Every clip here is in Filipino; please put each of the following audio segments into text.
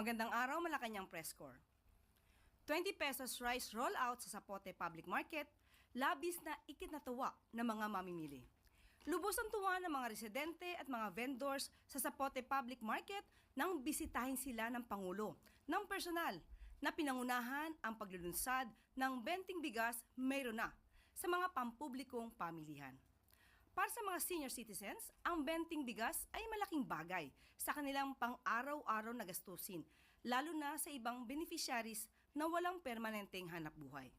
Magandang araw, Malacanang Press Corps. 20 pesos rice rollout sa Zapote Public Market, labis na ikinatuwa ng mga mamimili. Lubos ang tuwa ng mga residente at mga vendors sa Zapote Public Market nang bisitahin sila ng Pangulo ng personal na pinangunahan ang paglulunsad ng benting bigas mayroon na sa mga pampublikong pamilihan. Para sa mga senior citizens, ang benting bigas ay malaking bagay sa kanilang pang-araw-araw na gastusin, lalo na sa ibang beneficiaries na walang permanenteng hanap buhay.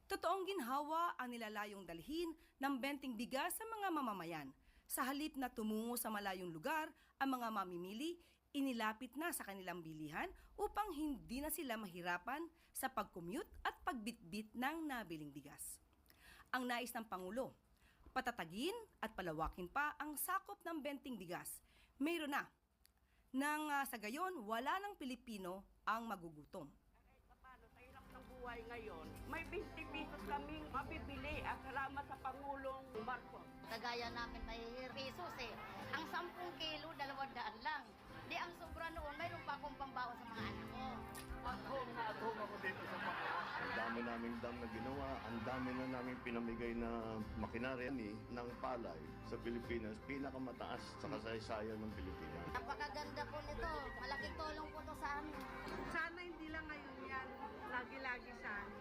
Totoong ginhawa ang nilalayong dalhin ng benting bigas sa mga mamamayan. Sa halip na tumungo sa malayong lugar, ang mga mamimili inilapit na sa kanilang bilihan upang hindi na sila mahirapan sa pag-commute at pagbitbit ng nabiling bigas. Ang nais ng Pangulo, patatagin at palawakin pa ang sakop ng benting bigas. Mayroon na. Nang sa gayon, wala ng Pilipino ang magugutom. Kahit paano, sa hirap ng buhay ngayon, may 20 pesos kaming mabibili at salamat sa Pangulong Marcos. Kagaya namin may pesos eh. Ang 10 kilo, 200 lang. Di ang sobra noon, mayroon pa akong pambawa sa mga anak ko. At home ako dito sa Bacoor. Ang dami naming dam na ginawa, ang dami na namin pinamigay na makinarya ng palay sa Pilipinas, pinakamataas sa kasaysayan ng Pilipinas. Napakaganda po nito. Malaking tulong po to sa amin. Sana hindi lang ngayon yan, lagi-lagi sana.